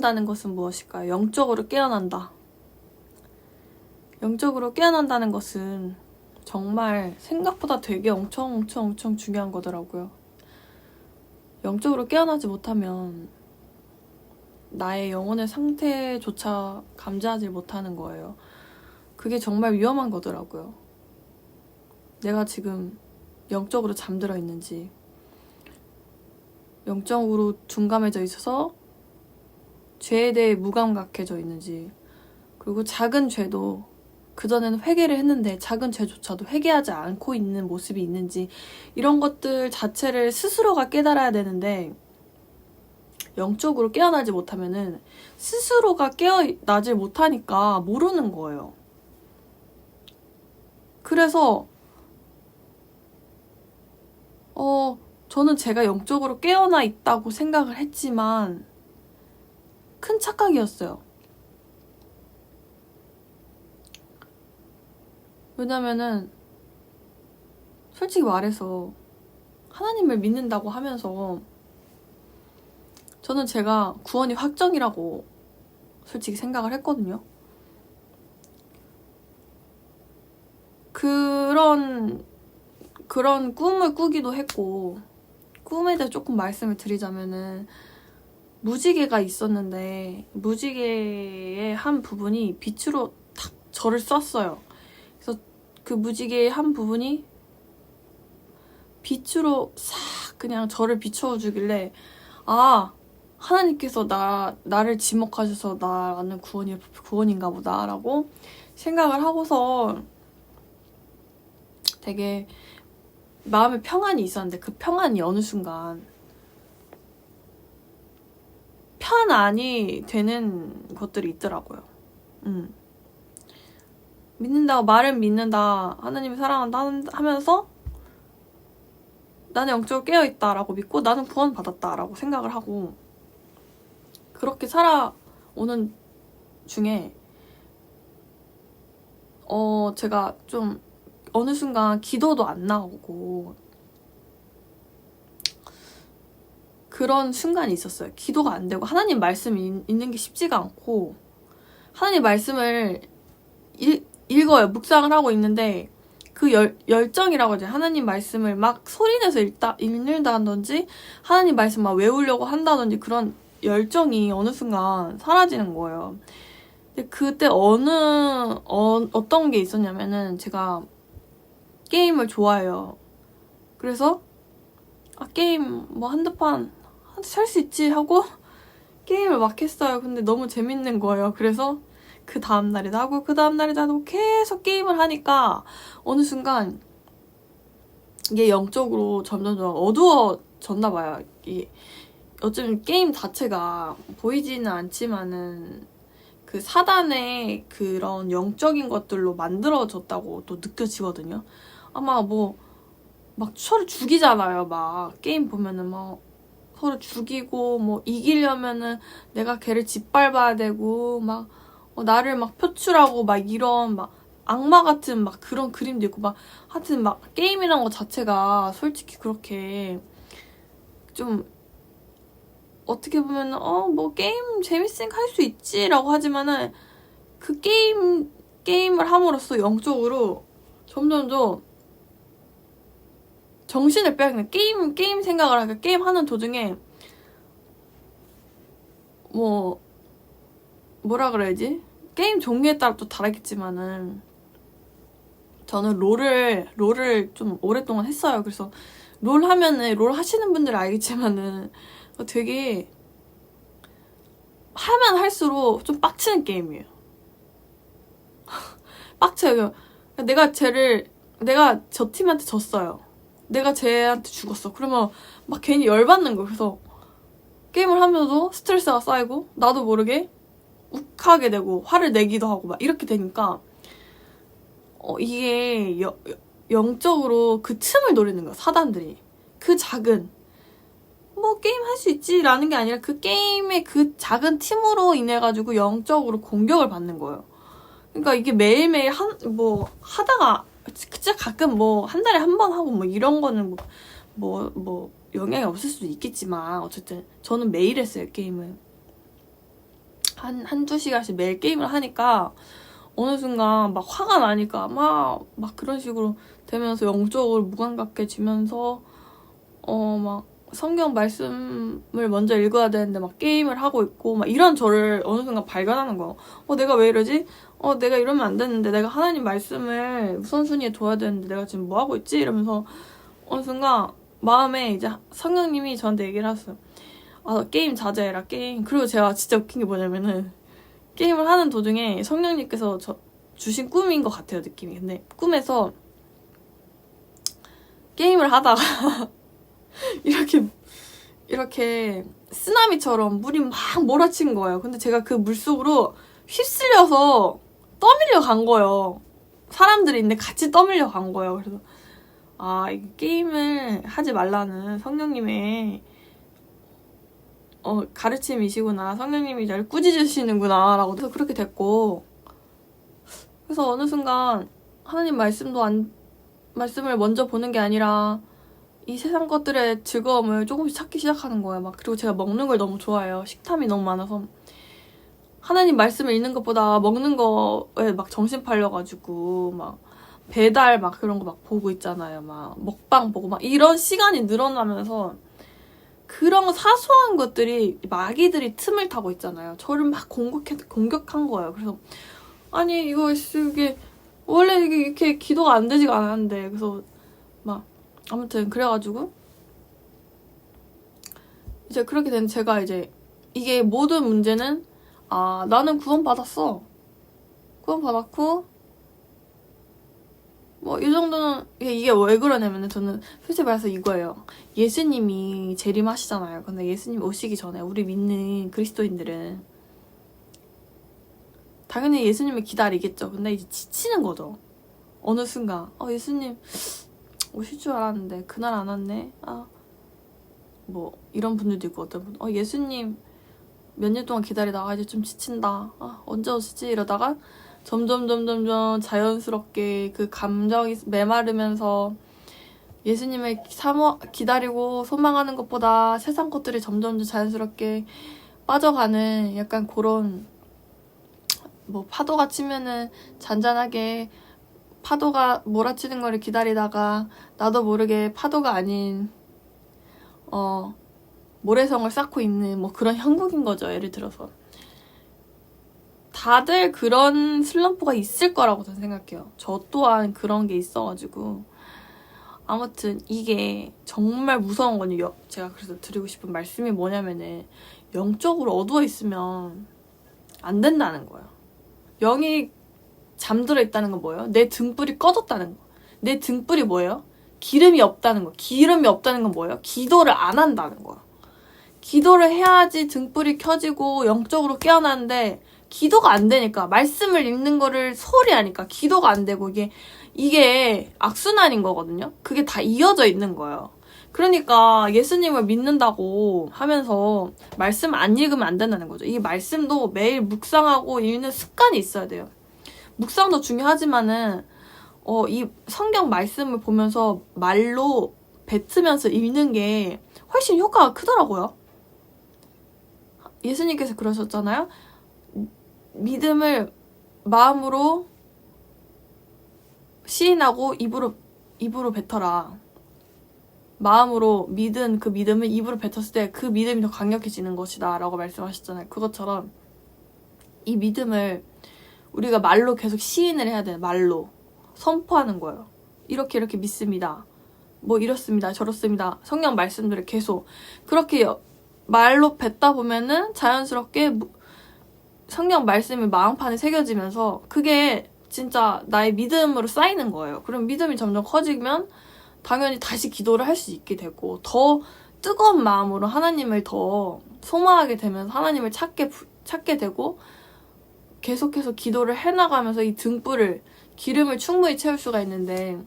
다는 것은 무엇일까요? 영적으로 깨어난다. 영적으로 깨어난다는 것은 정말 생각보다 되게 엄청 중요한 거더라고요. 영적으로 깨어나지 못하면 나의 영혼의 상태조차 감지하지 못하는 거예요. 그게 정말 위험한 거더라고요. 내가 지금 영적으로 잠들어 있는지, 영적으로 둔감해져 있어서 죄에 대해 무감각해져 있는지, 그리고 작은 죄도 그전에는 회개를 했는데 작은 죄조차도 회개하지 않고 있는 모습이 있는지, 이런 것들 자체를 스스로가 깨달아야 되는데 영적으로 깨어나지 못하면은 스스로가 깨어나지 못하니까 모르는 거예요. 그래서 저는 제가 영적으로 깨어나 있다고 생각을 했지만 큰 착각이었어요. 왜냐면은 솔직히 말해서 하나님을 믿는다고 하면서 저는 제가 구원이 확정이라고 솔직히 생각을 했거든요. 그런 꿈을 꾸기도 했고, 꿈에 대해 조금 말씀을 드리자면은 무지개가 있었는데 무지개의 한 부분이 빛으로 탁 저를 쐈어요. 그래서 그 무지개의 한 부분이 빛으로 싹 그냥 저를 비춰주길래, 아, 하나님께서 나를 지목하셔서 나는 구원인가 보다라고 생각을 하고서 되게 마음에 평안이 있었는데, 그 평안이 어느 순간 편안이 되는 것들이 있더라고요. 믿는다고 말은 믿는다, 하나님을 사랑한다 하면서 나는 영적으로 깨어있다라고 믿고 나는 구원받았다라고 생각을 하고 그렇게 살아오는 중에 제가 좀 어느 순간 기도도 안 나오고 그런 순간이 있었어요. 기도가 안 되고 하나님 말씀이 읽는 게 쉽지가 않고, 하나님 말씀을 읽어요. 묵상을 하고 있는데 그 열정이라고 하죠. 하나님 말씀을 막 소리내서 읽는다든지 하나님 말씀 막 외우려고 한다든지 그런 열정이 어느 순간 사라지는 거예요. 근데 그때 어떤 게 있었냐면은 제가 게임을 좋아해요. 그래서 게임 뭐 한두 판 살 수 있지 하고 게임을 막 했어요. 근데 너무 재밌는 거예요. 그래서 그 다음날에도 하고 그 다음날에도 하고 계속 게임을 하니까 어느 순간 이게 영적으로 점점 어두워졌나 봐요. 이게 어쩌면 게임 자체가 보이지는 않지만은 그 사단의 그런 영적인 것들로 만들어졌다고 또 느껴지거든요. 아마 뭐 막 서로 죽이잖아요. 막 게임 보면은 막 서로 죽이고 뭐 이기려면은 내가 걔를 짓밟아야 되고 막 나를 막 표출하고 막 이런 막 악마 같은 막 그런 그림도 있고 막 하여튼 막 게임이란 것 자체가 솔직히 그렇게 좀 어떻게 보면 뭐 게임 재밌으니까 할 수 있지라고 하지만은 그 게임을 함으로써 영적으로 점점점 정신을 빼앗는 게임 생각을 하니까 게임 하는 도중에 뭐라 그래야지? 게임 종류에 따라 또 다르겠지만은 저는 롤을 좀 오랫동안 했어요. 그래서 롤 하면은 롤 하시는 분들은 알겠지만은 되게 하면 할수록 좀 빡치는 게임이에요. 빡쳐요. 내가 저 팀한테 졌어요. 내가 쟤한테 죽었어. 그러면 막 괜히 열받는 거예요. 그래서 게임을 하면서도 스트레스가 쌓이고 나도 모르게 욱하게 되고 화를 내기도 하고 막 이렇게 되니까 이게 영적으로 그 틈을 노리는 거야. 사단들이. 그 작은 뭐 게임 할 수 있지 라는 게 아니라 그 게임의 그 작은 틈으로 인해 가지고 영적으로 공격을 받는 거예요. 그러니까 이게 매일매일 하다가 진짜 가끔 뭐 한 달에 한 번 하고 뭐 이런 거는 뭐 영향이 없을 수도 있겠지만 어쨌든 저는 매일 했어요, 게임을. 한두 시간씩 매일 게임을 하니까 어느 순간 막 화가 나니까 막 그런 식으로 되면서 영적으로 무감각해지면서 막 성경 말씀을 먼저 읽어야 되는데 막 게임을 하고 있고 막 이런 저를 어느 순간 발견하는 거예요. 내가 왜 이러지? 내가 이러면 안 되는데 내가 하나님 말씀을 우선순위에 둬야 되는데 내가 지금 뭐 하고 있지? 이러면서 어느 순간 마음에 이제 성령님이 저한테 얘기를 하셨어요. 게임 자제해라, 게임. 그리고 제가 진짜 웃긴 게 뭐냐면은 게임을 하는 도중에 성령님께서 주신 꿈인 것 같아요, 느낌이. 근데 꿈에서 게임을 하다가 이렇게 쓰나미처럼 물이 막 몰아친 거예요. 근데 제가 그 물속으로 휩쓸려서 떠밀려 간 거예요. 사람들이 있는데 같이 떠밀려 간 거예요. 그래서 이 게임을 하지 말라는 성령님의 가르침이시구나. 성령님이 날 꾸짖으시는구나 라고 해서 그렇게 됐고, 그래서 어느 순간 하나님 말씀을 먼저 보는 게 아니라 이 세상 것들의 즐거움을 조금씩 찾기 시작하는 거예요. 그리고 제가 먹는 걸 너무 좋아해요. 식탐이 너무 많아서 하나님 말씀을 읽는 것보다 먹는 거에 막 정신 팔려가지고 막 배달 막 그런 거 막 보고 있잖아요. 막 먹방 보고 막 이런 시간이 늘어나면서 그런 사소한 것들이 마귀들이 틈을 타고 있잖아요. 저를 막 공격한 거예요. 그래서 아니 이게 원래 이렇게 기도가 안 되지가 않았는데, 그래서 막 아무튼 그래가지고 이제 그렇게 된 제가 이제 이게 모든 문제는 나는 구원받았어. 구원받았고 뭐 이 정도는 이게 왜 그러냐면은 저는 솔직히 말해서 이거예요. 예수님이 재림하시잖아요. 근데 예수님 오시기 전에 우리 믿는 그리스도인들은 당연히 예수님을 기다리겠죠. 근데 이제 지치는 거죠. 어느 순간 예수님 오실 줄 알았는데 그날 안 왔네. 뭐 이런 분들도 있고, 어떤 분 예수님 몇 년 동안 기다리다가 이제 좀 지친다. 언제 오시지? 이러다가 점점 자연스럽게 그 감정이 메마르면서 예수님을 기다리고 소망하는 것보다 세상 것들이 점점 자연스럽게 빠져가는 약간 그런, 뭐 파도가 치면은 잔잔하게 파도가 몰아치는 거를 기다리다가 나도 모르게 파도가 아닌 모래성을 쌓고 있는 뭐 그런 형국인 거죠. 예를 들어서 다들 그런 슬럼프가 있을 거라고 저는 생각해요. 저 또한 그런 게 있어가지고. 아무튼 이게 정말 무서운 거니. 제가 그래서 드리고 싶은 말씀이 뭐냐면은 영적으로 어두워 있으면 안 된다는 거예요. 영이 잠들어 있다는 건 뭐예요? 내 등불이 꺼졌다는 거. 내 등불이 뭐예요? 기름이 없다는 거. 기름이 없다는 건 뭐예요? 기도를 안 한다는 거예요. 기도를 해야지 등불이 켜지고 영적으로 깨어나는데 기도가 안 되니까, 말씀을 읽는 거를 소홀히 하니까 기도가 안 되고, 이게 악순환인 거거든요. 그게 다 이어져 있는 거예요. 그러니까 예수님을 믿는다고 하면서 말씀 안 읽으면 안 된다는 거죠. 이 말씀도 매일 묵상하고 읽는 습관이 있어야 돼요. 묵상도 중요하지만은 이 성경 말씀을 보면서 말로 뱉으면서 읽는 게 훨씬 효과가 크더라고요. 예수님께서 그러셨잖아요. 믿음을 마음으로 시인하고 입으로 뱉어라. 마음으로 믿은 그 믿음을 입으로 뱉었을 때 그 믿음이 더 강력해지는 것이다 라고 말씀하셨잖아요. 그것처럼 이 믿음을 우리가 말로 계속 시인을 해야 돼요. 말로 선포하는 거예요. 이렇게 믿습니다. 뭐 이렇습니다. 저렇습니다. 성경 말씀들을 계속 그렇게 말로 뱉다 보면은 자연스럽게 성경 말씀이 마음판에 새겨지면서 그게 진짜 나의 믿음으로 쌓이는 거예요. 그럼 믿음이 점점 커지면 당연히 다시 기도를 할 수 있게 되고 더 뜨거운 마음으로 하나님을 더 소망하게 되면서 하나님을 찾게 되고 계속해서 기도를 해나가면서 이 등불을, 기름을 충분히 채울 수가 있는데,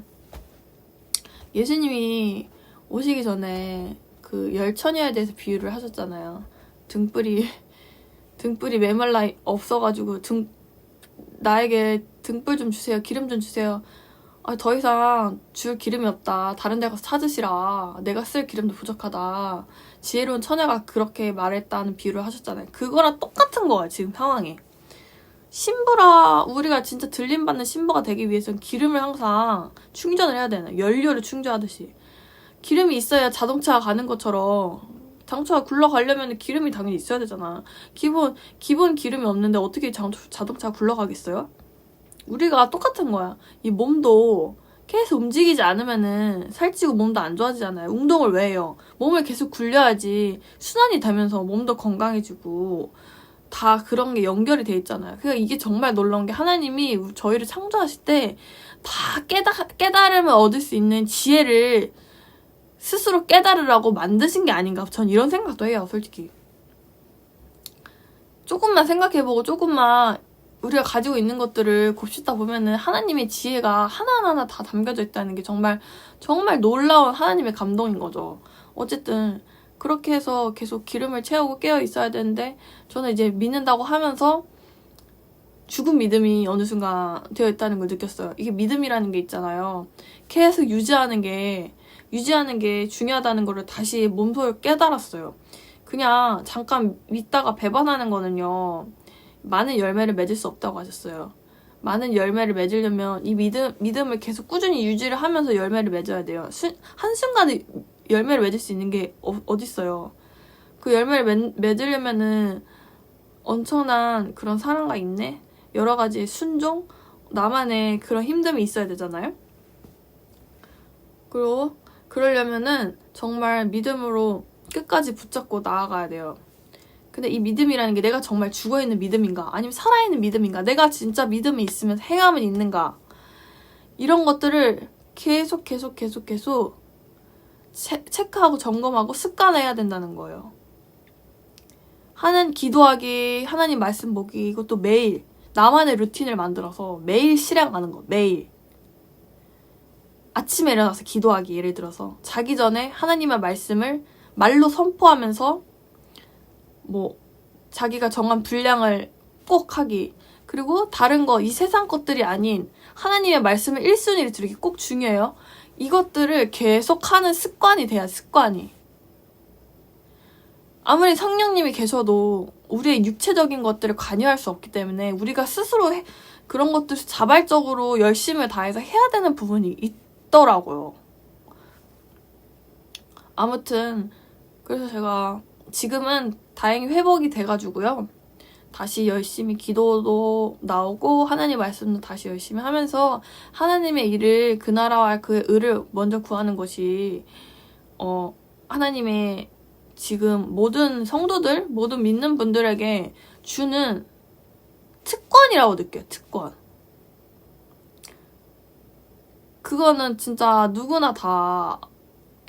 예수님이 오시기 전에 그 열처녀에 대해서 비유를 하셨잖아요. 등불이 메말라 없어가지고 나에게 등불 좀 주세요. 기름 좀 주세요. 더 이상 줄 기름이 없다. 다른 데 가서 찾으시라. 내가 쓸 기름도 부족하다. 지혜로운 처녀가 그렇게 말했다는 비유를 하셨잖아요. 그거랑 똑같은 거야, 지금 상황이. 우리가 진짜 들림받는 신부가 되기 위해서는 기름을 항상 충전을 해야 되나. 연료를 충전하듯이. 기름이 있어야 자동차가 가는 것처럼 자동차가 굴러가려면 기름이 당연히 있어야 되잖아. 기본 기름이 없는데 어떻게 자동차가 굴러가겠어요? 우리가 똑같은 거야. 이 몸도 계속 움직이지 않으면은 살찌고 몸도 안 좋아지잖아요. 운동을 왜 해요? 몸을 계속 굴려야지 순환이 되면서 몸도 건강해지고 다 그런 게 연결이 돼 있잖아요. 그러니까 이게 정말 놀라운 게 하나님이 저희를 창조하실 때 다 깨달음을 얻을 수 있는 지혜를 스스로 깨달으라고 만드신 게 아닌가. 전 이런 생각도 해요, 솔직히. 조금만 생각해보고 조금만 우리가 가지고 있는 것들을 곱씹다 보면은 하나님의 지혜가 하나하나 다 담겨져 있다는 게 정말 놀라운 하나님의 감동인 거죠. 어쨌든 그렇게 해서 계속 기름을 채우고 깨어 있어야 되는데 저는 이제 믿는다고 하면서 죽은 믿음이 어느 순간 되어 있다는 걸 느꼈어요. 이게 믿음이라는 게 있잖아요. 계속 유지하는 게 중요하다는 거를 다시 몸소 깨달았어요. 그냥 잠깐 믿다가 배반하는 거는요. 많은 열매를 맺을 수 없다고 하셨어요. 많은 열매를 맺으려면 이 믿음을 계속 꾸준히 유지를 하면서 열매를 맺어야 돼요. 한순간에 열매를 맺을 수 있는 게 어딨어요. 그 열매를 맺으려면은 엄청난 그런 사랑과 인내, 여러 가지 순종, 나만의 그런 힘듦이 있어야 되잖아요. 그리고 그러려면은 정말 믿음으로 끝까지 붙잡고 나아가야 돼요. 근데 이 믿음이라는 게 내가 정말 죽어있는 믿음인가? 아니면 살아있는 믿음인가? 내가 진짜 믿음이 있으면 행함은 있는가? 이런 것들을 계속 체크하고 점검하고 습관해야 된다는 거예요. 기도하기, 하나님 말씀 보기, 이것도 매일 나만의 루틴을 만들어서 매일 실행하는 거, 매일. 아침에 일어나서 기도하기, 예를 들어서 자기 전에 하나님의 말씀을 말로 선포하면서 자기가 정한 분량을 꼭 하기. 그리고 다른 거, 이 세상 것들이 아닌 하나님의 말씀을 1순위로 들으기 꼭 중요해요. 이것들을 계속 하는 습관이 돼야 습관이. 아무리 성령님이 계셔도 우리의 육체적인 것들을 관여할 수 없기 때문에 우리가 스스로 그런 것들 자발적으로 열심을 다해서 해야 되는 부분이 있더라고요. 아무튼 그래서 제가 지금은 다행히 회복이 돼가지고요. 다시 열심히 기도도 나오고 하나님 말씀도 다시 열심히 하면서 하나님의 일을, 그 나라와 그 의를 먼저 구하는 것이 하나님의 지금 모든 성도들, 모든 믿는 분들에게 주는 특권이라고 느껴요. 특권. 그거는 진짜 누구나 다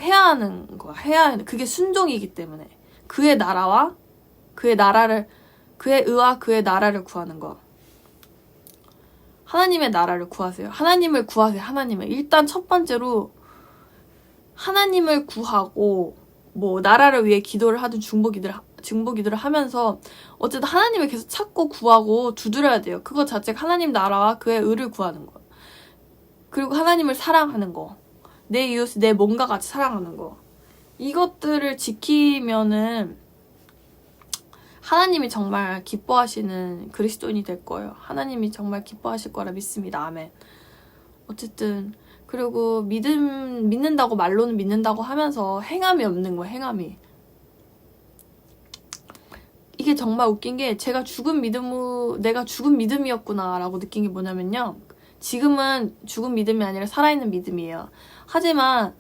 해야 하는 거야. 그게 순종이기 때문에. 그의 나라와 그의 의와 그의 나라를 구하는 거. 하나님의 나라를 구하세요. 하나님을 구하세요. 하나님을. 일단 첫 번째로 하나님을 구하고 나라를 위해 기도를 하든 중보기도를 하면서 어쨌든 하나님을 계속 찾고 구하고 두드려야 돼요. 그거 자체가 하나님 나라와 그의 의를 구하는 거. 그리고 하나님을 사랑하는 거. 내 이웃을 내 몸과 같이 사랑하는 거. 이것들을 지키면은 하나님이 정말 기뻐하시는 그리스도인이 될 거예요. 하나님이 정말 기뻐하실 거라 믿습니다. 아멘. 어쨌든 그리고 믿는다고 말로는 믿는다고 하면서 행함이 없는 거예요. 행함이. 이게 정말 웃긴 게 내가 죽은 믿음이었구나 라고 느낀 게 뭐냐면요. 지금은 죽은 믿음이 아니라 살아있는 믿음이에요. 하지만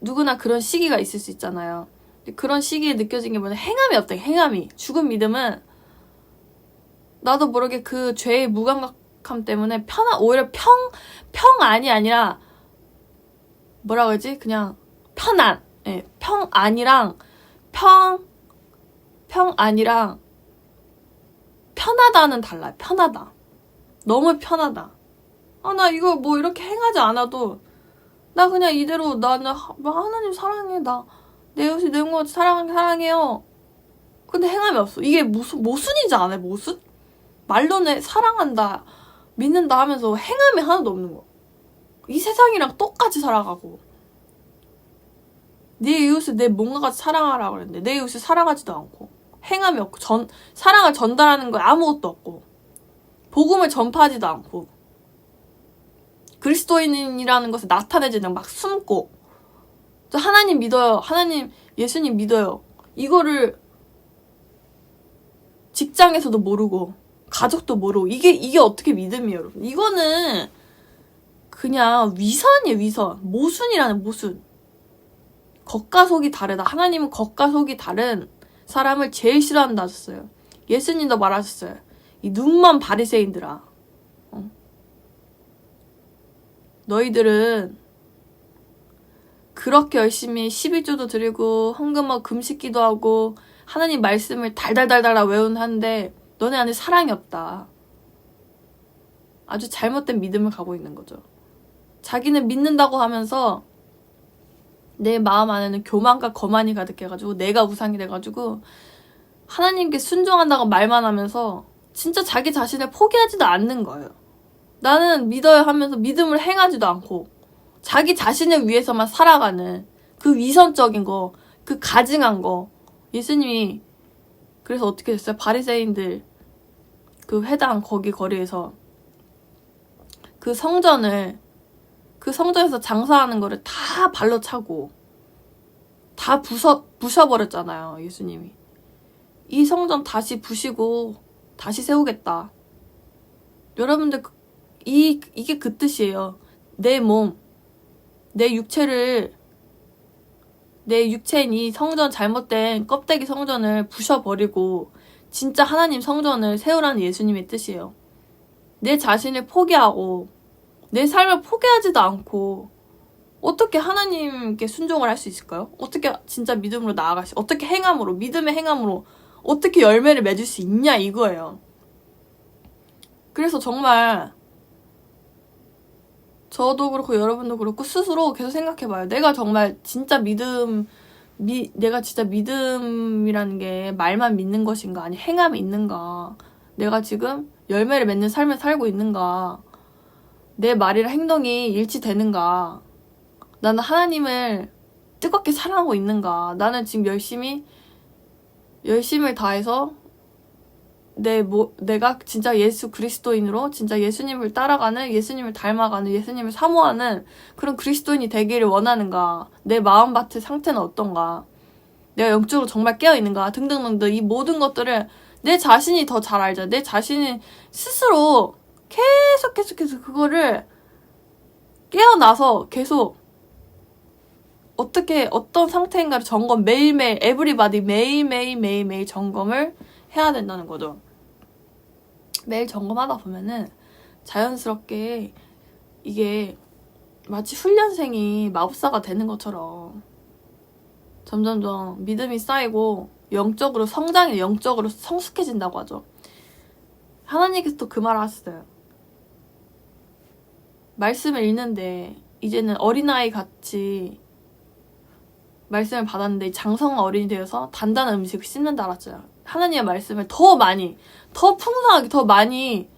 누구나 그런 시기가 있을 수 있잖아요. 그런 시기에 느껴진 게 뭐냐. 행함이 없다. 행함이. 죽은 믿음은 나도 모르게 그 죄의 무감각함 때문에 오히려 평안이 아니라 뭐라고 하지? 그냥 편안. 예, 평안이랑 평안이랑 편하다는 달라요. 편하다. 너무 편하다. 나 이거 이렇게 행하지 않아도 나 그냥 이대로 나는 하나님 사랑해. 내 이웃이 내 몸과 사랑해요. 근데 행함이 없어. 이게 모순이지 않아요? 모순? 말로는 사랑한다, 믿는다 하면서 행함이 하나도 없는 거. 이 세상이랑 똑같이 살아가고 네 이웃을 내 몸과 같이 사랑하라 그랬는데 내 이웃을 사랑하지도 않고 행함이 없고 사랑을 전달하는 거에 아무것도 없고 복음을 전파하지도 않고 그리스도인이라는 것을 나타내지는 막 숨고 저 하나님 믿어요. 하나님 예수님 믿어요. 이거를 직장에서도 모르고 가족도 모르고 이게 어떻게 믿음이에요, 여러분? 이거는 그냥 위선이에요, 위선. 모순이라는 모순. 겉과 속이 다르다. 하나님은 겉과 속이 다른 사람을 제일 싫어한다 하셨어요. 예수님도 말하셨어요. 이 눈먼 바리새인들아. 너희들은 그렇게 열심히 11조도 드리고 헌금하고 금식기도 하고 하나님 말씀을 달달달달 외우는데 너네 안에 사랑이 없다. 아주 잘못된 믿음을 가고 있는 거죠. 자기는 믿는다고 하면서 내 마음 안에는 교만과 거만이 가득해가지고 내가 우상이 돼가지고 하나님께 순종한다고 말만 하면서 진짜 자기 자신을 포기하지도 않는 거예요. 나는 믿어야 하면서 믿음을 행하지도 않고 자기 자신을 위해서만 살아가는 그 위선적인 거, 그 가증한 거. 예수님이 그래서 어떻게 됐어요? 바리새인들 그 회당 거기 거리에서 그 성전에서 장사하는 거를 다 발로 차고 다 부셔버렸잖아요. 예수님이. 이 성전 다시 부시고 다시 세우겠다. 여러분들 이게 그 뜻이에요. 내 몸, 내 육체인 이 성전 잘못된 껍데기 성전을 부셔버리고 진짜 하나님 성전을 세우라는 예수님의 뜻이에요. 내 자신을 포기하고 내 삶을 포기하지도 않고 어떻게 하나님께 순종을 할 수 있을까요? 어떻게 진짜 믿음으로 어떻게 행함으로, 믿음의 행함으로 어떻게 열매를 맺을 수 있냐 이거예요. 그래서 정말 저도 그렇고 여러분도 그렇고 스스로 계속 생각해봐요. 내가 정말 진짜 내가 진짜 믿음이라는 게 말만 믿는 것인가 아니 행함이 있는가. 내가 지금 열매를 맺는 삶을 살고 있는가. 내 말이랑 행동이 일치되는가. 나는 하나님을 뜨겁게 사랑하고 있는가. 나는 지금 열심을 다해서 내가 진짜 예수 그리스도인으로 진짜 예수님을 따라가는, 예수님을 닮아가는, 예수님을 사모하는 그런 그리스도인이 되기를 원하는가. 내 마음밭의 상태는 어떤가. 내가 영적으로 정말 깨어있는가 등등등등. 이 모든 것들을 내 자신이 더 잘 알죠. 내 자신이 스스로 계속해서 그거를 깨어나서 계속 어떤 상태인가를 매일매일 에브리바디 매일매일 점검을 해야 된다는 거죠. 매일 점검하다 보면은 자연스럽게 이게 마치 훈련생이 마법사가 되는 것처럼 점점점 믿음이 쌓이고 영적으로 성숙해진다고 하죠. 하나님께서 또 그 말을 하셨어요. 말씀을 읽는데 이제는 어린아이 같이 말씀을 받았는데 장성한 어린이 되어서 단단한 음식을 씹는다 하잖아요. 하나님의 말씀을 더 풍성하게, 더 많이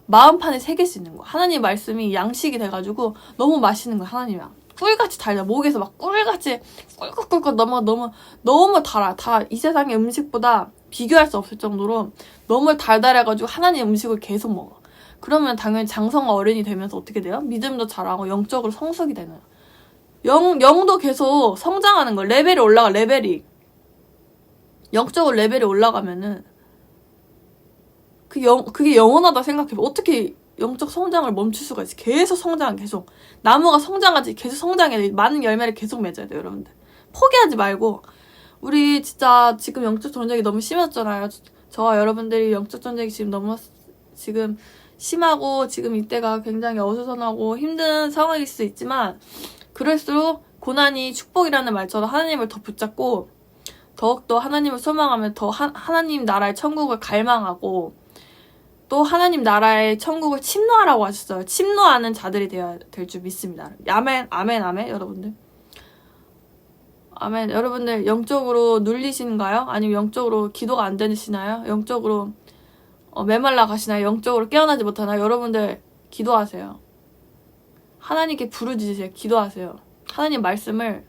마음판에 새길 수 있는 거. 하나님의 말씀이 양식이 돼가지고 너무 맛있는 거야, 하나님이야. 꿀같이 달다. 목에서 막 꿀같이 꿀꿀꿀꿀 너무 달아. 이 세상의 음식보다 비교할 수 없을 정도로 너무 달달해가지고 하나님의 음식을 계속 먹어. 그러면 당연히 장성한 어른이 되면서 어떻게 돼요? 믿음도 잘하고 영적으로 성숙이 되는. 영도 계속 성장하는 거. 레벨이 올라가, 레벨이. 영적으로 레벨이 올라가면은 그게 영원하다 생각해봐. 어떻게 영적 성장을 멈출 수가 있어? 계속 성장, 계속. 나무가 성장하지, 계속 성장해야 돼. 많은 열매를 계속 맺어야 돼요, 여러분들. 포기하지 말고. 우리 진짜 지금 영적 전쟁이 너무 심했잖아요. 저와 여러분들이 영적 전쟁이 지금 심하고 지금 이때가 굉장히 어수선하고 힘든 상황일 수 있지만 그럴수록 고난이 축복이라는 말처럼 하나님을 더 붙잡고 더욱더 하나님을 소망하면 더 하나님 나라의 천국을 갈망하고 또 하나님 나라의 천국을 침노하라고 하셨어요. 침노하는 자들이 되어야 될 줄 믿습니다. 아멘, 아멘, 아멘, 여러분들. 아멘. 여러분들 영적으로 눌리시는가요? 아니면 영적으로 기도가 안 되시나요? 영적으로 메말라 가시나요? 영적으로 깨어나지 못하나요? 여러분들 기도하세요. 하나님께 부르짖으세요. 기도하세요. 하나님 말씀을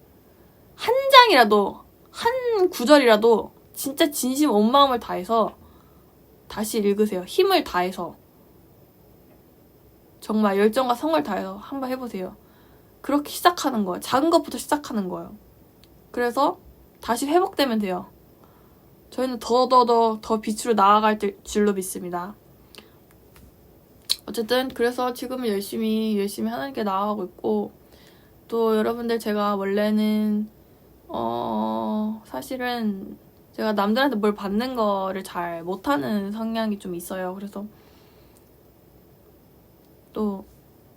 한 장이라도, 한 구절이라도 진짜 진심 온 마음을 다해서 다시 읽으세요. 힘을 다해서. 정말 열정과 성을 다해서 한번 해보세요. 그렇게 시작하는 거예요. 작은 것부터 시작하는 거예요. 그래서 다시 회복되면 돼요. 저희는 더 빛으로 나아갈 줄로 믿습니다. 어쨌든 그래서 지금은 열심히 하나님께 나아가고 있고, 또 여러분들 제가 원래는 사실은 제가 남들한테 뭘 받는 거를 잘 못하는 성향이 좀 있어요. 그래서 또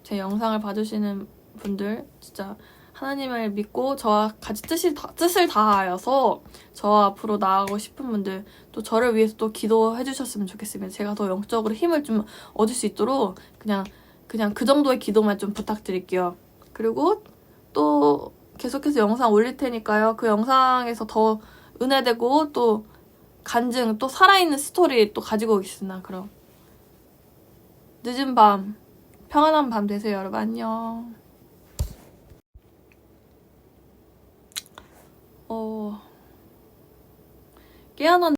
제 영상을 봐주시는 분들, 진짜 하나님을 믿고 저와 같이 뜻을 다하여서 저와 앞으로 나아가고 싶은 분들, 또 저를 위해서 또 기도해 주셨으면 좋겠습니다. 제가 더 영적으로 힘을 좀 얻을 수 있도록 그냥 그 정도의 기도만 좀 부탁드릴게요. 그리고 또 계속해서 영상 올릴 테니까요. 그 영상에서 더 은혜되고 또 간증, 또 살아있는 스토리 또 가지고 오겠습니다. 그럼 늦은 밤, 평안한 밤 되세요, 여러분. 안녕. 깨어난